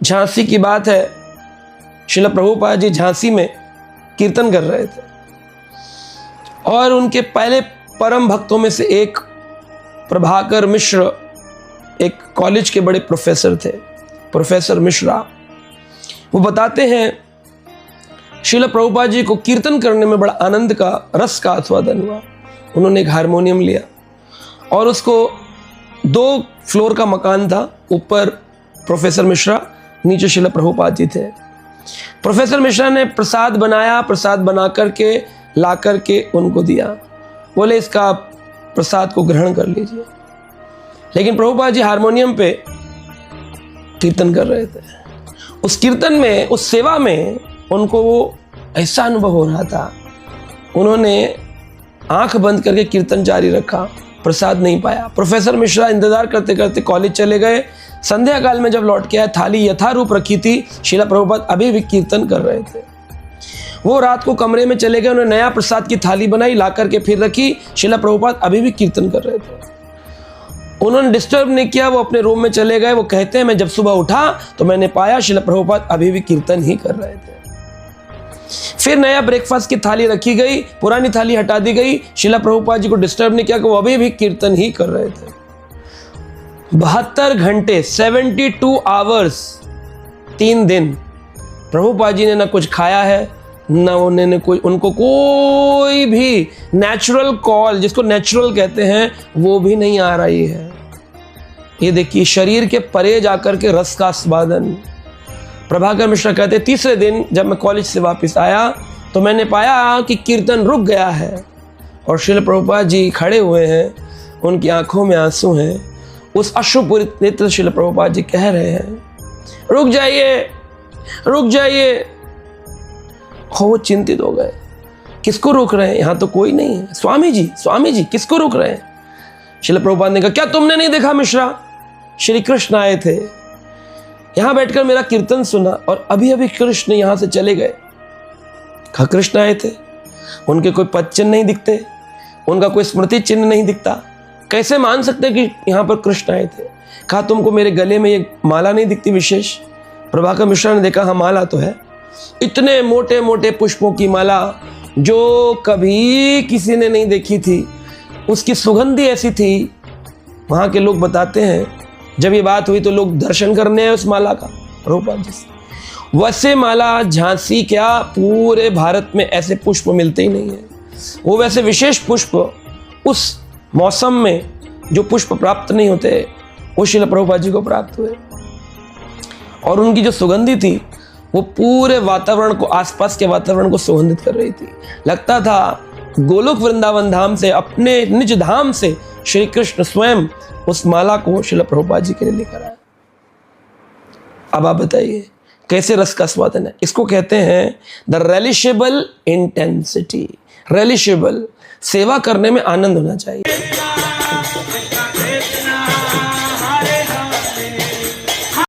झांसी की बात है, श्रील प्रभुपाद जी झांसी में कीर्तन कर रहे थे और उनके पहले परम भक्तों में से एक प्रभाकर मिश्र, एक कॉलेज के बड़े प्रोफेसर थे, प्रोफेसर मिश्रा, वो बताते हैं श्रील प्रभुपाद जी को कीर्तन करने में बड़ा आनंद का, रस का आस्वादन हुआ। उन्होंने एक हारमोनियम लिया और उसको 2 फ्लोर का मकान था, ऊपर प्रोफेसर मिश्रा, नीचे श्रील प्रभुपाद जी थे। प्रोफेसर मिश्रा ने प्रसाद बनाया, प्रसाद बना करके ला करके उनको दिया, बोले इसका प्रसाद को ग्रहण कर लीजिए। लेकिन प्रभुपाद जी हारमोनियम पे कीर्तन कर रहे थे। उस कीर्तन में, उस सेवा में उनको वो ऐसा अनुभव हो रहा था, उन्होंने आंख बंद करके कीर्तन जारी रखा, प्रसाद नहीं पाया। प्रोफेसर मिश्रा इंतजार करते करते कॉलेज चले गए। संध्या काल में जब लौट के आए, थाली यथारूप रखी थी, श्रील प्रभुपाद अभी भी कीर्तन कर रहे थे। वो रात को कमरे में चले गए, उन्होंने नया प्रसाद की थाली बनाई, ला करके फिर रखी, श्रील प्रभुपाद अभी भी कीर्तन कर रहे थे। उन्होंने डिस्टर्ब नहीं किया, वो अपने रूम में चले गए। वो कहते हैं मैं जब सुबह उठा तो मैंने पाया श्रील प्रभुपाद अभी भी कीर्तन ही कर रहे थे। फिर नया ब्रेकफास्ट की थाली रखी गई, पुरानी थाली हटा दी गई, श्रील प्रभुपाद जी को डिस्टर्ब नहीं किया कि वो अभी भी कीर्तन ही कर रहे थे। 72 घंटे, 72 आवर्स, 3 दिन प्रभुपाद जी ने ना कुछ खाया है, ना उन्होंने उनको कोई भी नेचुरल कॉल, जिसको नेचुरल कहते हैं, वो भी नहीं आ रही है। ये देखिए, शरीर के परे जाकर के रस का आस्वादन। प्रभाकर मिश्रा कहते, तीसरे दिन जब मैं कॉलेज से वापस आया तो मैंने पाया कि कीर्तन रुक गया है और श्रील प्रभुपाद जी खड़े हुए हैं, उनकी आंखों में आंसू हैं। उस अश्रुपूरित नेत्र श्रील प्रभुपाद जी कह रहे हैं, रुक जाइए, रुक जाइए। वो चिंतित हो गए, किसको रोक रहे हैं, यहाँ तो कोई नहीं है। स्वामी जी किसको रोक रहे हैं? श्रील प्रभुपाद ने कहा, क्या तुमने नहीं देखा मिश्रा, श्री कृष्ण आए थे, यहां बैठकर मेरा कीर्तन सुना और अभी अभी कृष्ण यहां से चले गए। कहा कृष्ण आए थे, उनके कोई पद चिन्ह नहीं दिखते, उनका कोई स्मृति चिन्ह नहीं दिखता, कैसे मान सकते कि यहां पर कृष्ण आए थे? कहा तुमको मेरे गले में ये माला नहीं दिखती विशेष? प्रभाकर मिश्रा ने देखा, हाँ माला तो है, इतने मोटे मोटे पुष्पों की माला जो कभी किसी ने नहीं देखी थी, उसकी सुगंधी ऐसी थी। वहां के लोग बताते हैं, जब ये बात हुई तो लोग दर्शन करने आए उस माला का, प्रभुपाद जी से। वैसे माला झांसी क्या, पूरे भारत में ऐसे पुष्प मिलते ही नहीं है। वो वैसे विशेष पुष्प उस मौसम में जो पुष्प प्राप्त नहीं होते, वो श्रील प्रभुपाद जी को प्राप्त हुए। और उनकी जो सुगंधी थी वो पूरे वातावरण को, आसपास के वातावरण को सुगंधित कर रही थी। लगता था गोलोक वृंदावन धाम से, अपने निज धाम से श्री कृष्ण स्वयं उस माला को श्रील प्रभुपाद जी के लिए लेकर आए। अब आप बताइए कैसे रस का स्वादन है? इसको कहते हैं द रेलिशेबल इंटेंसिटी। रेलिशेबल, सेवा करने में आनंद होना चाहिए।